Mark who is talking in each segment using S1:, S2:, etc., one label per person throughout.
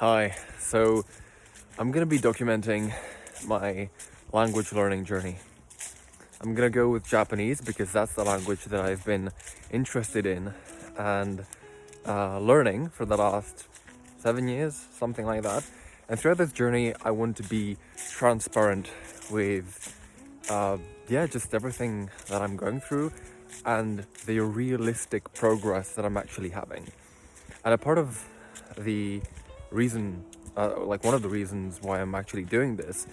S1: Hi, so I'm gonna be documenting my language learning journey. I'm gonna go with Japanese because that's the language that I've been interested in and learning for the last 7 years, something like that. And throughout this journey, I want to be transparent with, just everything that I'm going through and the realistic progress that I'm actually having. And a part of the reason, one of the reasons why I'm actually doing this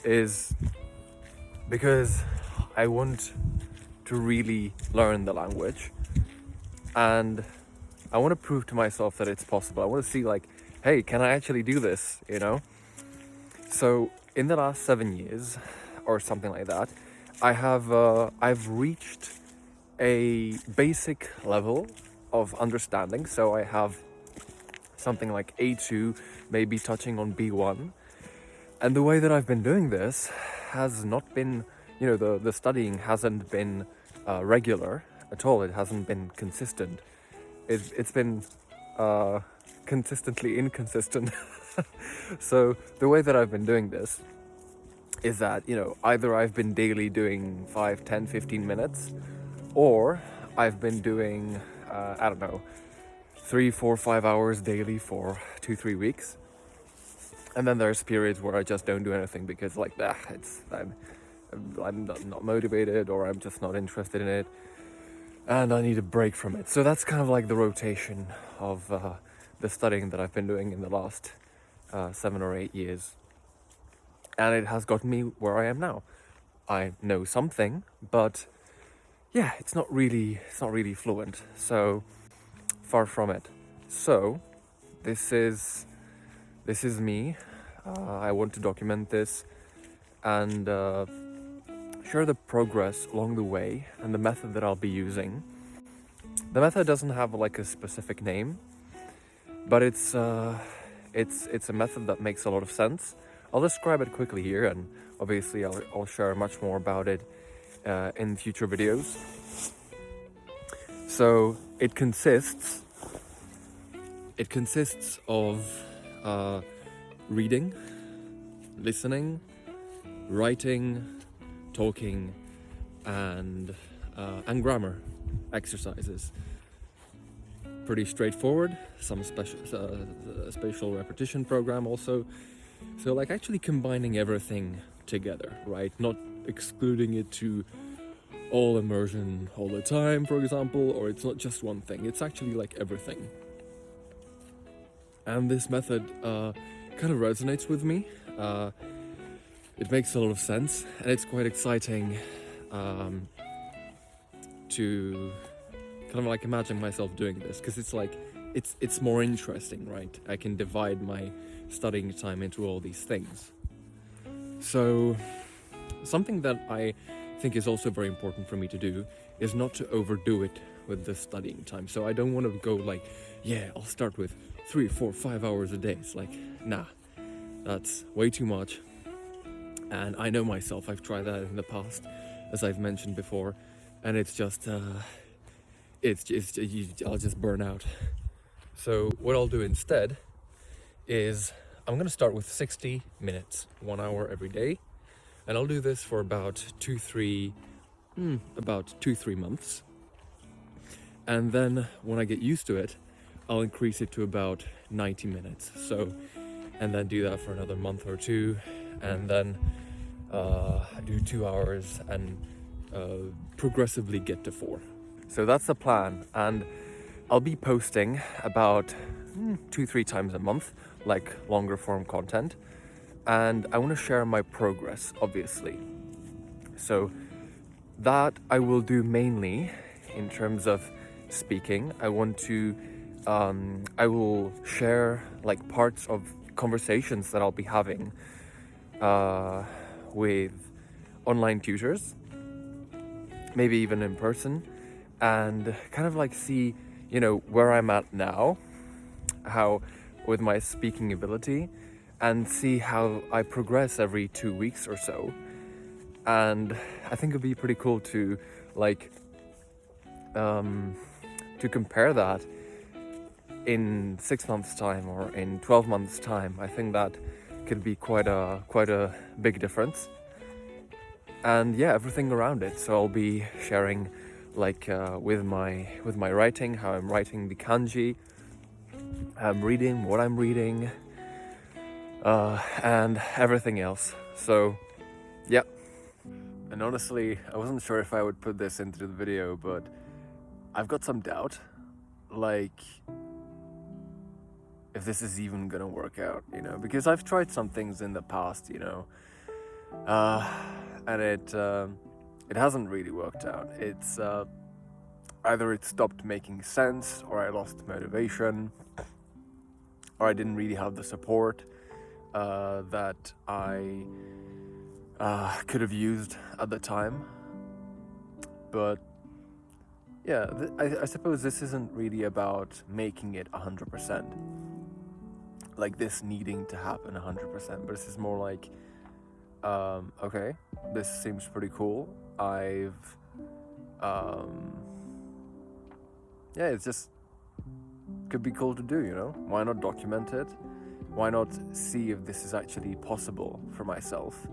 S1: is because I want to really learn the language and I want to prove to myself that it's possible. I want to see, like, hey, can I actually do this? So in the last 7 years or something like that, I've reached a basic level of understanding. So I have something like A2, maybe touching on B1. And the way that I've been doing this has not been, the studying hasn't been regular at all. It hasn't been consistent. It's been consistently inconsistent. So the way that I've been doing this is that, either I've been daily doing 5, 10, 15 minutes, or I've been doing, 3, 4, 5 hours daily for 2, 3 weeks. And then there's periods where I just don't do anything because, like, I'm not motivated, or I'm just not interested in it, and I need a break from it. So that's kind of like the rotation of the studying that I've been doing in the last 7 or 8 years, and it has gotten me where I am now. I know something, but yeah, it's not really fluent. So far from it. So this is me. I want to document this and share the progress along the way and the method that I'll be using. The method doesn't have like a specific name, but it's a method that makes a lot of sense. I'll describe it quickly here, and obviously I'll share much more about it in future videos. So it consists of reading, listening, writing, talking, and grammar exercises. Pretty straightforward. Some spatial repetition program also. So, like, actually combining everything together, right? Not excluding it to all immersion all the time, for example, or it's not just one thing. It's actually like everything. And this method kind of resonates with me. It makes a lot of sense, and it's quite exciting to kind of like imagine myself doing this, because it's like it's more interesting, right? I can divide my studying time into all these things. So something that I think is also very important for me to do is not to overdo it with the studying time. So I don't want to go like, yeah, I'll start with 3, 4, 5 hours a day. It's like, nah, that's way too much. And I know myself, I've tried that in the past, as I've mentioned before, and it's just, I'll just burn out. So what I'll do instead is I'm going to start with 60 minutes, 1 hour every day. And I'll do this for about 2-3 months. And then when I get used to it, I'll increase it to about 90 minutes. So, and then do that for another month or two, and then do 2 hours and progressively get to 4. So that's the plan, and I'll be posting about 2-3 times a month, like longer form content, and I want to share my progress, obviously. So that I will do mainly in terms of speaking. I will share like parts of conversations that I'll be having with online tutors, maybe even in person, and kind of like see, where I'm at now, how with my speaking ability, and see how I progress every 2 weeks or so. And I think it'd be pretty cool to like to compare that in 6 months' time or in 12 months' time. I think that could be quite a big difference. And yeah, everything around it. So I'll be sharing like with my writing, how I'm writing the kanji, I'm reading, what I'm reading, and everything else. So yeah. And honestly, I wasn't sure if I would put this into the video, but I've got some doubt, like if this is even gonna work out, you know, because I've tried some things in the past, you know, and it hasn't really worked out. It's either it stopped making sense, or I lost motivation, or I didn't really have the support that I could have used at the time. But yeah, I suppose this isn't really about making it 100%, like this needing to happen 100%, but this is more like, okay, this seems pretty cool. Yeah, it's just could be cool to do, you know? Why not document it? Why not see if this is actually possible for myself?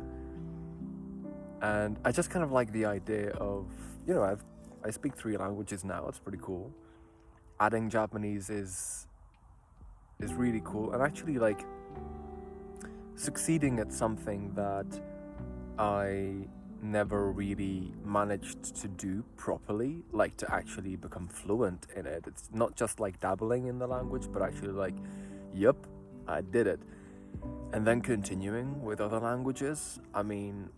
S1: And I just kind of like the idea of, you know, I speak 3 languages now. It's pretty cool. Adding Japanese is really cool, and actually like succeeding at something that I never really managed to do properly, like to actually become fluent in it. It's not just like dabbling in the language, but actually like, yep, I did it. And then continuing with other languages. I mean,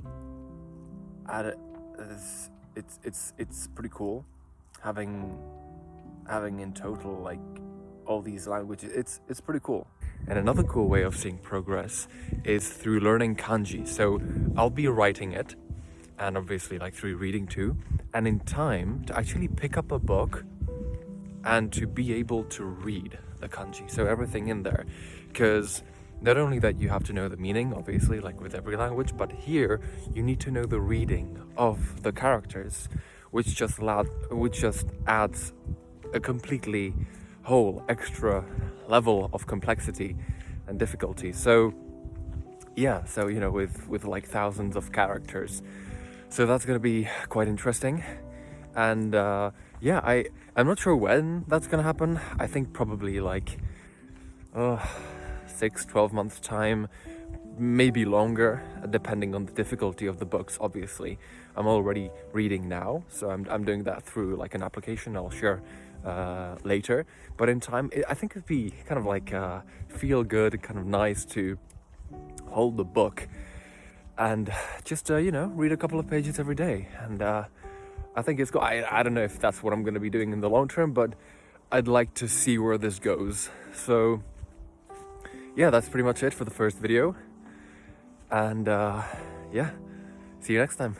S1: it's pretty cool having in total like all these languages. It's pretty cool. And another cool way of seeing progress is through learning kanji. So I'll be writing it, and obviously like through reading too, and in time to actually pick up a book and to be able to read the kanji, so everything in there. Because not only that you have to know the meaning, obviously, like with every language, but here you need to know the reading of the characters, which just adds a completely whole extra level of complexity and difficulty. So yeah, so you know, with like thousands of characters, so that's gonna be quite interesting. And yeah, I'm not sure when that's gonna happen. I think probably like 6-12 months time, maybe longer, depending on the difficulty of the books. Obviously, I'm already reading now, so I'm doing that through like an application I'll share later. But in time, I think it'd be kind of like feel good, kind of nice to hold the book and just you know, read a couple of pages every day. And I think it's cool. I don't know if that's what I'm going to be doing in the long term, but I'd like to see where this goes. So yeah, that's pretty much it for the first video. And yeah, see you next time.